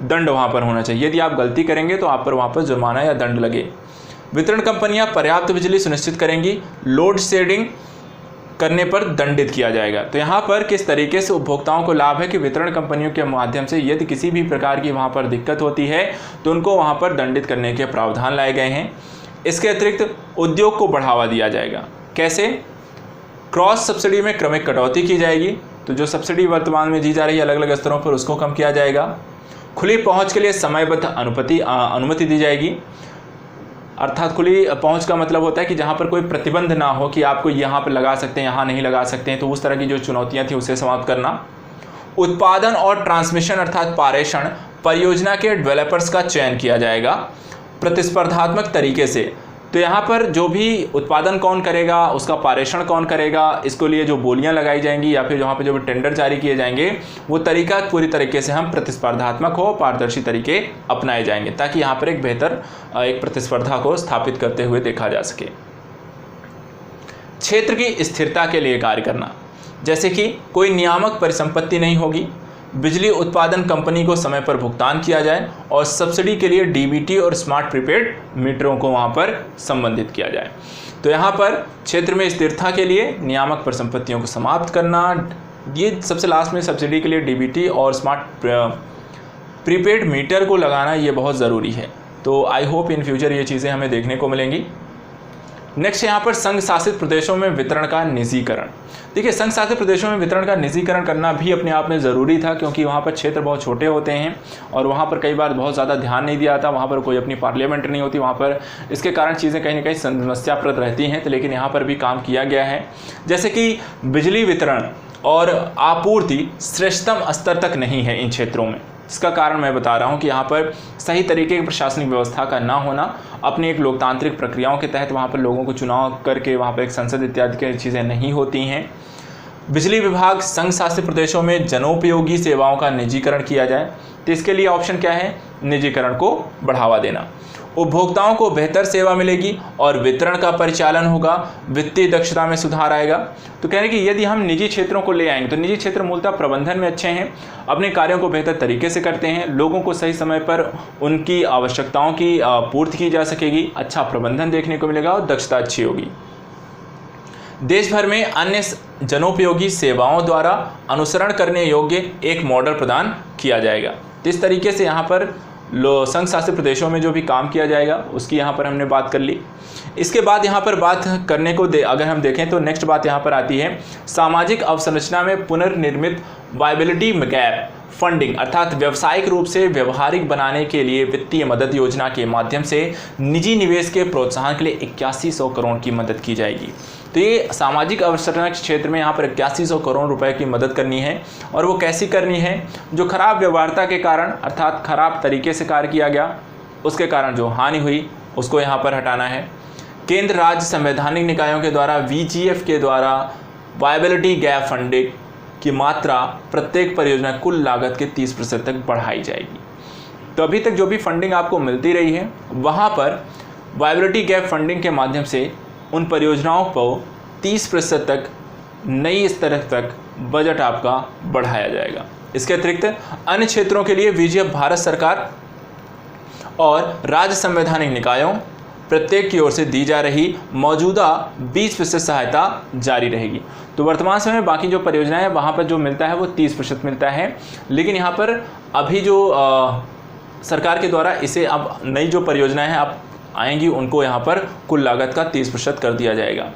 दंड वहाँ पर होना चाहिए। यदि आप गलती करेंगे तो आप पर वहाँ पर जुर्माना या दंड लगे। वितरण कंपनियाँ पर्याप्त बिजली सुनिश्चित करेंगी, लोड शेडिंग करने पर दंडित किया जाएगा। तो यहाँ पर किस तरीके से उपभोक्ताओं को लाभ है कि वितरण कंपनियों के माध्यम से यदि किसी भी प्रकार की वहाँ पर दिक्कत होती है तो उनको वहाँ पर दंडित करने के प्रावधान लाए गए हैं। इसके अतिरिक्त उद्योग को बढ़ावा दिया जाएगा। कैसे? क्रॉस सब्सिडी में क्रमिक कटौती की जाएगी। तो जो सब्सिडी वर्तमान में दी जा रही है अलग अलग स्तरों पर, उसको कम किया जाएगा। खुली पहुँच के लिए समयबद्ध अनुमति दी जाएगी। अर्थात खुली पहुंच का मतलब होता है कि जहां पर कोई प्रतिबंध ना हो कि आपको यहां पर लगा सकते हैं, यहां नहीं लगा सकते हैं। तो उस तरह की जो चुनौतियां थी उसे समाप्त करना। उत्पादन और ट्रांसमिशन अर्थात पारेषण परियोजना के डेवलपर्स का चयन किया जाएगा प्रतिस्पर्धात्मक तरीके से। तो यहाँ पर जो भी उत्पादन कौन करेगा, उसका पारेषण कौन करेगा, इसके लिए जो बोलियां लगाई जाएंगी या फिर यहाँ पर जो भी टेंडर जारी किए जाएंगे, वो तरीका पूरी तरीके से हम प्रतिस्पर्धात्मक हो, पारदर्शी तरीके अपनाए जाएंगे ताकि यहाँ पर एक बेहतर एक प्रतिस्पर्धा को स्थापित करते हुए देखा जा सके। क्षेत्र की स्थिरता के लिए कार्य करना, जैसे कि कोई नियामक परिसंपत्ति नहीं होगी, बिजली उत्पादन कंपनी को समय पर भुगतान किया जाए और सब्सिडी के लिए डीबीटी और स्मार्ट प्रीपेड मीटरों को वहां पर संबंधित किया जाए। तो यहां पर क्षेत्र में स्थिरता के लिए नियामक परिसंपत्तियों को समाप्त करना, ये सबसे लास्ट में सब्सिडी के लिए डीबीटी और स्मार्ट प्रीपेड मीटर को लगाना, ये बहुत ज़रूरी है। तो आई होप इन फ्यूचर ये चीज़ें हमें देखने को मिलेंगी। नेक्स्ट यहाँ पर संघ शासित प्रदेशों में वितरण का निजीकरण। देखिए, संघ शासित प्रदेशों में वितरण का निजीकरण करना भी अपने आप में ज़रूरी था, क्योंकि वहाँ पर क्षेत्र बहुत छोटे होते हैं और वहाँ पर कई बार बहुत ज़्यादा ध्यान नहीं दिया जाता, वहाँ पर कोई अपनी पार्लियामेंट नहीं होती, वहाँ पर इसके कारण चीज़ें कहीं ना कहीं समस्याप्रद रहती हैं। तो लेकिन यहाँ पर भी काम किया गया है। जैसे कि बिजली वितरण और आपूर्ति श्रेष्ठतम स्तर तक नहीं है इन क्षेत्रों में। इसका कारण मैं बता रहा हूँ कि यहाँ पर सही तरीके की प्रशासनिक व्यवस्था का ना होना, अपनी एक लोकतांत्रिक प्रक्रियाओं के तहत वहाँ पर लोगों को चुनाव करके वहाँ पर एक संसद इत्यादि की चीज़ें नहीं होती हैं। बिजली विभाग संघ शासित प्रदेशों में जनोपयोगी सेवाओं का निजीकरण किया जाए। तो इसके लिए ऑप्शन क्या है? निजीकरण को बढ़ावा देना। उपभोक्ताओं को बेहतर सेवा मिलेगी और वितरण का परिचालन होगा, वित्तीय दक्षता में सुधार आएगा। तो कह रहे हैं कि यदि हम निजी क्षेत्रों को ले आएंगे, तो निजी क्षेत्र मूलतः प्रबंधन में अच्छे हैं, अपने कार्यों को बेहतर तरीके से करते हैं, लोगों को सही समय पर उनकी आवश्यकताओं की पूर्ति की जा सकेगी, अच्छा प्रबंधन देखने को मिलेगा और दक्षता अच्छी होगी। देश भर में अन्य जनोपयोगी सेवाओं द्वारा अनुसरण करने योग्य एक मॉडल प्रदान किया जाएगा। तो इस तरीके से यहाँ पर संघ शासित प्रदेशों में जो भी काम किया जाएगा उसकी यहाँ पर हमने बात कर ली। इसके बाद यहाँ पर बात करने को अगर हम देखें तो नेक्स्ट बात यहाँ पर आती है सामाजिक अवसंरचना में पुनर्निर्मित वायबिलिटी गैप फंडिंग अर्थात व्यावसायिक रूप से व्यवहारिक बनाने के लिए वित्तीय मदद योजना के माध्यम से निजी निवेश के प्रोत्साहन के लिए 8100 करोड़ की मदद की जाएगी। तो ये सामाजिक अवसंरचना के क्षेत्र में यहाँ पर 8100 करोड़ रुपए की मदद करनी है। और वो कैसी करनी है? जो खराब व्यवहार्यता के कारण अर्थात खराब तरीके से कार्य किया गया उसके कारण जो हानि हुई उसको यहाँ पर हटाना है। केंद्र राज्य संवैधानिक निकायों के द्वारा VGF के द्वारा वायबिलिटी गैप फंडिंग की मात्रा प्रत्येक परियोजना कुल लागत के 30% तक बढ़ाई जाएगी। तो अभी तक जो भी फंडिंग आपको मिलती रही है वहाँ पर वायबिलिटी गैप फंडिंग के माध्यम से उन परियोजनाओं को 30% तक नई स्तर तक बजट आपका बढ़ाया जाएगा। इसके अतिरिक्त अन्य क्षेत्रों के लिए VGF भारत सरकार और राज्य संवैधानिक निकायों प्रत्येक की ओर से दी जा रही मौजूदा 20% सहायता जारी रहेगी। तो वर्तमान समय में बाकी जो परियोजनाएं हैं वहाँ पर जो मिलता है वो 30% मिलता है, लेकिन यहाँ पर अभी जो सरकार के द्वारा इसे अब नई जो परियोजनाएं हैं अब आएंगी उनको यहाँ पर कुल लागत का 30% कर दिया जाएगा।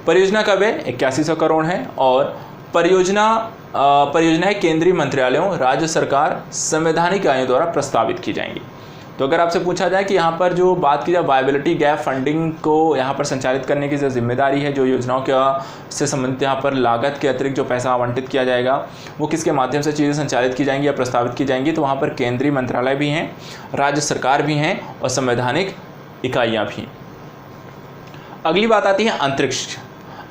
परियोजना का व्यय 8100 करोड़ है और परियोजनाएं केंद्रीय मंत्रालयों, राज्य सरकार, संवैधानिक निकायों द्वारा प्रस्तावित की जाएंगी। तो अगर आपसे पूछा जाए कि यहाँ पर जो बात की जाए वायबिलिटी गैप फंडिंग को यहाँ पर संचालित करने की जो जिम्मेदारी है, जो योजनाओं के से संबंधित यहाँ पर लागत के अतिरिक्त जो पैसा आवंटित किया जाएगा वो किसके माध्यम से चीज़ें संचालित की जाएंगी या प्रस्तावित की जाएंगी, तो वहाँ पर केंद्रीय मंत्रालय भी हैं, राज्य सरकार भी हैं और संवैधानिक इकाइयाँ भी। अगली बात आती है अंतरिक्ष।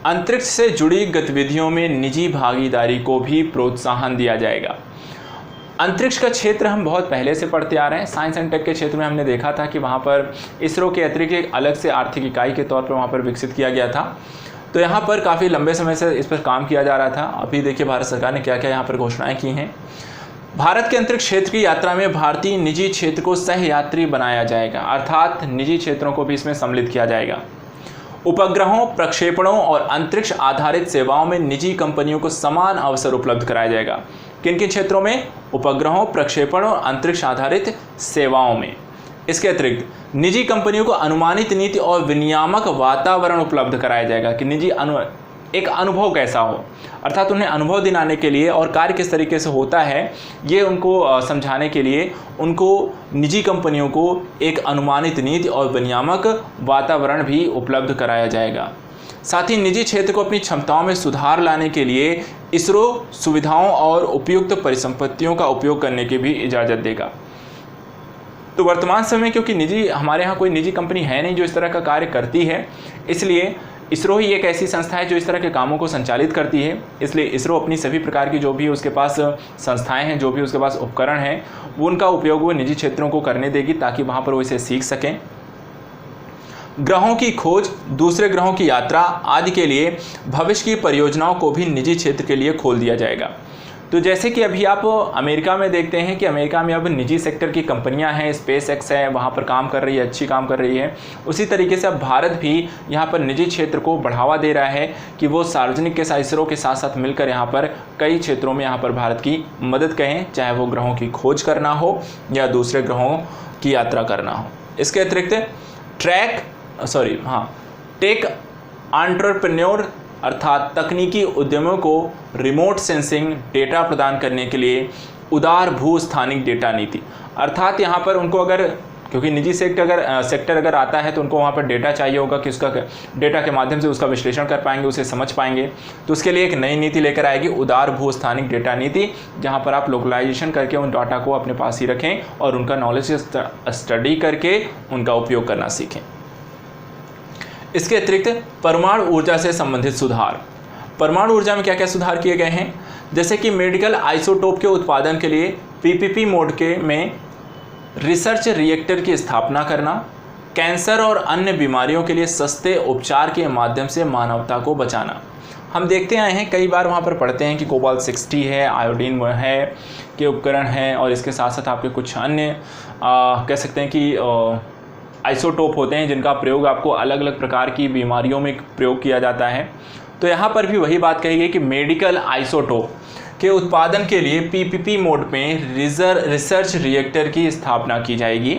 अंतरिक्ष से जुड़ी गतिविधियों में निजी भागीदारी को भी प्रोत्साहन दिया जाएगा। अंतरिक्ष का क्षेत्र हम बहुत पहले से पढ़ते आ रहे हैं। साइंस एंड टेक के क्षेत्र में हमने देखा था कि वहाँ पर इसरो के अतिरिक्त एक अलग से आर्थिक इकाई के तौर पर वहाँ पर विकसित किया गया था। तो यहाँ पर काफ़ी लंबे समय से इस पर काम किया जा रहा था। अभी देखिए भारत सरकार ने क्या क्या यहाँ पर घोषणाएं की हैं। भारत के अंतरिक्ष क्षेत्र की यात्रा में भारतीय निजी क्षेत्र को सहयात्री बनाया जाएगा, अर्थात निजी क्षेत्रों को भी इसमें सम्मिलित किया जाएगा। उपग्रहों, प्रक्षेपणों और अंतरिक्ष आधारित सेवाओं में निजी कंपनियों को समान अवसर उपलब्ध कराया जाएगा। किन किन क्षेत्रों में? उपग्रहों, प्रक्षेपण और अंतरिक्ष आधारित सेवाओं में। इसके अतिरिक्त निजी कंपनियों को अनुमानित नीति और विनियामक वातावरण उपलब्ध कराया जाएगा कि एक अनुभव कैसा हो, अर्थात उन्हें अनुभव दिलाने के लिए और कार्य किस तरीके से होता है ये उनको समझाने के लिए उनको निजी कंपनियों को एक अनुमानित नीति और विनियामक वातावरण भी उपलब्ध कराया जाएगा। साथ ही निजी क्षेत्र को अपनी क्षमताओं में सुधार लाने के लिए इसरो सुविधाओं और उपयुक्त परिसंपत्तियों का उपयोग करने की भी इजाज़त देगा। तो वर्तमान समय क्योंकि हमारे यहाँ कोई निजी कंपनी है नहीं जो इस तरह का कार्य करती है, इसलिए इसरो ही एक ऐसी संस्था है जो इस तरह के कामों को संचालित करती है। इसलिए इसरो अपनी सभी प्रकार की जो भी उसके पास संस्थाएं हैं, जो भी उसके पास उपकरण हैं, वो उनका उपयोग वो निजी क्षेत्रों को करने देगी ताकि वहाँ पर वो इसे सीख सकें। ग्रहों की खोज, दूसरे ग्रहों की यात्रा आदि के लिए भविष्य की परियोजनाओं को भी निजी क्षेत्र के लिए खोल दिया जाएगा। तो जैसे कि अभी आप अमेरिका में देखते हैं कि अमेरिका में अब निजी सेक्टर की कंपनियां हैं, SpaceX है, वहाँ पर काम कर रही है, अच्छी काम कर रही है। उसी तरीके से अब भारत भी यहाँ पर निजी क्षेत्र को बढ़ावा दे रहा है कि वो सार्वजनिक के साथ इसरो के साथ साथ मिलकर यहाँ पर कई क्षेत्रों में यहाँ पर भारत की मदद करें, चाहे वो ग्रहों की खोज करना हो या दूसरे ग्रहों की यात्रा करना हो। इसके अतिरिक्त टेक एंटरप्रेन्योर अर्थात तकनीकी उद्यमों को रिमोट सेंसिंग डेटा प्रदान करने के लिए उदार भू स्थानिक डेटा नीति, अर्थात यहाँ पर उनको अगर क्योंकि निजी सेक्टर अगर आता है तो उनको वहाँ पर डेटा चाहिए होगा कि उसका डेटा के माध्यम से उसका विश्लेषण कर पाएंगे, उसे समझ पाएंगे। तो उसके लिए एक नई नीति लेकर आएगी, उदार भू स्थानिक डेटा नीति, जहाँ पर आप लोकलाइजेशन करके उन डाटा को अपने पास ही रखें और उनका नॉलेज स्टडी करके उनका उपयोग करना सीखें। इसके अतिरिक्त परमाणु ऊर्जा से संबंधित सुधार। परमाणु ऊर्जा में क्या क्या सुधार किए गए हैं? जैसे कि मेडिकल आइसोटोप के उत्पादन के लिए PPP मोड में रिसर्च रिएक्टर की स्थापना करना, कैंसर और अन्य बीमारियों के लिए सस्ते उपचार के माध्यम से मानवता को बचाना। हम देखते आए हैं, कई बार वहाँ पर पढ़ते हैं कि कोबाल्ट 60 है, आयोडीन है के उपकरण हैं और इसके साथ साथ आपके कुछ अन्य कह सकते हैं कि आइसोटोप होते हैं जिनका प्रयोग आपको अलग अलग प्रकार की बीमारियों में प्रयोग किया जाता है। तो यहाँ पर भी वही बात कही गई कि मेडिकल आइसोटोप के उत्पादन के लिए PPP मोड में रिसर्च रिएक्टर की स्थापना की जाएगी।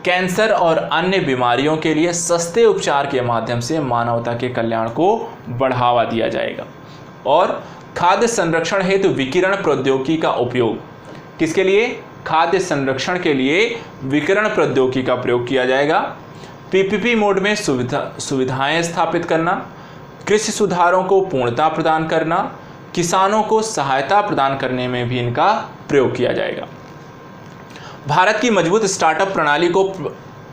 कैंसर और अन्य बीमारियों के लिए सस्ते उपचार के माध्यम से मानवता के कल्याण को बढ़ावा दिया जाएगा। और खाद्य संरक्षण हेतु विकिरण प्रौद्योगिकी का उपयोग। किसके लिए? खाद्य संरक्षण के लिए विकिरण प्रौद्योगिकी का प्रयोग किया जाएगा। पीपीपी मोड में सुविधाएं स्थापित करना, कृषि सुधारों को पूर्णता प्रदान करना, किसानों को सहायता प्रदान करने में भी इनका प्रयोग किया जाएगा। भारत की मजबूत स्टार्टअप प्रणाली को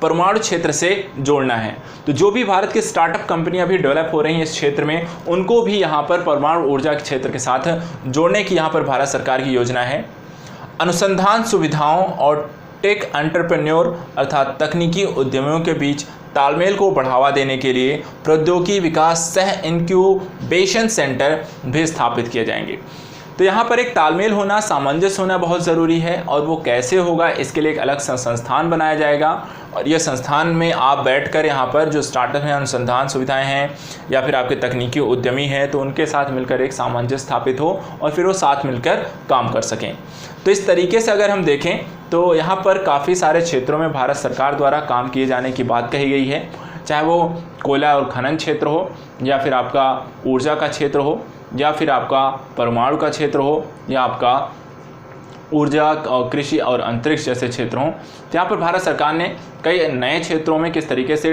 परमाणु क्षेत्र से जोड़ना है। तो जो भी भारत की स्टार्टअप कंपनियां भी डेवलप हो रही हैं इस क्षेत्र में, उनको भी यहाँ पर परमाणु ऊर्जा के क्षेत्र के साथ जोड़ने की यहाँ पर भारत सरकार की योजना है। अनुसंधान सुविधाओं और टेक एंटरप्रेन्योर अर्थात तकनीकी उद्यमियों के बीच तालमेल को बढ़ावा देने के लिए प्रौद्योगिकी विकास सह इंक्यूबेशन सेंटर भी स्थापित किए जाएंगे। तो यहाँ पर एक तालमेल होना, सामंजस्य होना बहुत ज़रूरी है, और वो कैसे होगा इसके लिए एक अलग संस्थान बनाया जाएगा। और यह संस्थान में आप बैठकर यहाँ पर जो स्टार्टअप हैं, अनुसंधान सुविधाएं हैं या फिर आपके तकनीकी उद्यमी हैं, तो उनके साथ मिलकर एक सामंजस्य स्थापित हो और फिर वो साथ मिलकर काम कर सकें। तो इस तरीके से अगर हम देखें तो यहाँ पर काफ़ी सारे क्षेत्रों में भारत सरकार द्वारा काम किए जाने की बात कही गई है, चाहे वो कोयला और खनन क्षेत्र हो, या फिर आपका ऊर्जा का क्षेत्र हो, या फिर आपका परमाणु का क्षेत्र हो, या आपका ऊर्जा और कृषि और अंतरिक्ष जैसे क्षेत्र हों। तो यहाँ पर भारत सरकार ने कई नए क्षेत्रों में किस तरीके से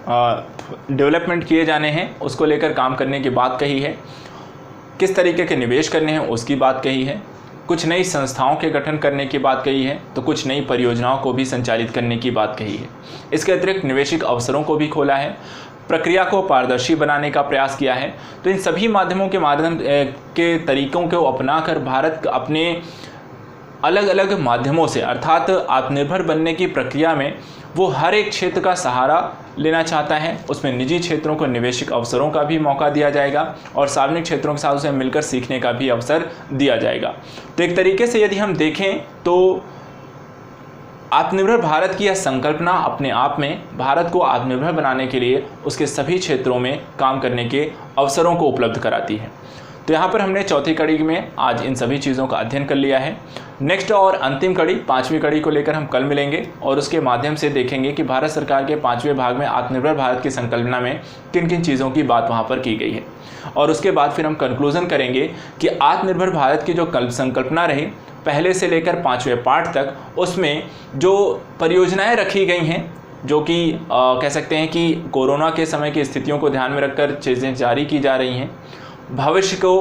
डेवलपमेंट किए जाने हैं उसको लेकर काम करने की बात कही है, किस तरीके के निवेश करने हैं उसकी बात कही है, कुछ नई संस्थाओं के गठन करने की बात कही है, तो कुछ नई परियोजनाओं को भी संचालित करने की बात कही है। इसके अतिरिक्त निवेशिक अवसरों को भी खोला है, प्रक्रिया को पारदर्शी बनाने का प्रयास किया है। तो इन सभी माध्यमों के माध्यम के तरीकों को अपनाकर भारत अपने अलग अलग माध्यमों से अर्थात आत्मनिर्भर बनने की प्रक्रिया में वो हर एक क्षेत्र का सहारा लेना चाहता है। उसमें निजी क्षेत्रों को निवेशिक अवसरों का भी मौका दिया जाएगा और सार्वजनिक क्षेत्रों के साथ उसे मिलकर सीखने का भी अवसर दिया जाएगा। तो एक तरीके से यदि हम देखें तो आत्मनिर्भर भारत की यह संकल्पना अपने आप में भारत को आत्मनिर्भर बनाने के लिए उसके सभी क्षेत्रों में काम करने के अवसरों को उपलब्ध कराती है। तो यहाँ पर हमने चौथी कड़ी में आज इन सभी चीज़ों का अध्ययन कर लिया है। नेक्स्ट और अंतिम कड़ी, पांचवी कड़ी को लेकर हम कल मिलेंगे और उसके माध्यम से देखेंगे कि भारत सरकार के पांचवें भाग में आत्मनिर्भर भारत की संकल्पना में किन किन चीज़ों की बात वहाँ पर की गई है। और उसके बाद फिर हम कंक्लूजन करेंगे कि आत्मनिर्भर भारत की जो संकल्पना रही पहले से लेकर पांचवें पार्ट तक, उसमें जो परियोजनाएं रखी गई हैं जो कि कह सकते हैं कि कोरोना के समय की स्थितियों को ध्यान में रखकर चीज़ें जारी की जा रही हैं, भविष्य को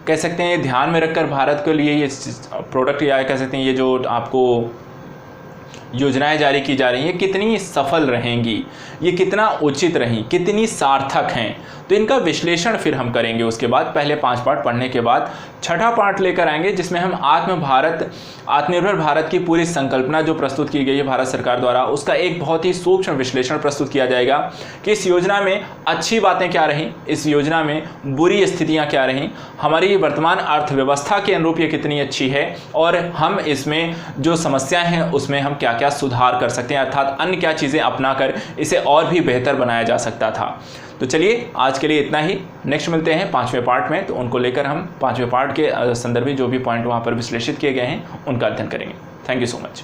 कह सकते हैं ध्यान में रखकर भारत के लिए ये प्रोडक्ट या कह सकते हैं ये जो आपको योजनाएं जारी की जा रही हैं कितनी सफल रहेंगी, ये कितना उचित रहीं, कितनी सार्थक हैं, तो इनका विश्लेषण फिर हम करेंगे। उसके बाद पहले 5 पार्ट पढ़ने के बाद छठा पार्ट लेकर आएंगे जिसमें हम आत्मनिर्भर भारत की पूरी संकल्पना जो प्रस्तुत की गई है भारत सरकार द्वारा उसका एक बहुत ही सूक्ष्म विश्लेषण प्रस्तुत किया जाएगा कि इस योजना में अच्छी बातें क्या रहीं, इस योजना में बुरी स्थितियाँ क्या रहीं, हमारी वर्तमान अर्थव्यवस्था के अनुरूप ये कितनी अच्छी है और हम इसमें जो समस्याएं हैं उसमें हम क्या क्या सुधार कर सकते हैं, अर्थात अन्य क्या चीज़ें अपनाकर इसे और भी बेहतर बनाया जा सकता था। तो चलिए आज के लिए इतना ही, नेक्स्ट मिलते हैं 5वें पार्ट में, तो उनको लेकर हम 5वें पार्ट के संदर्भित जो भी पॉइंट वहाँ पर विश्लेषित किए गए हैं उनका अध्ययन करेंगे। Thank you so much.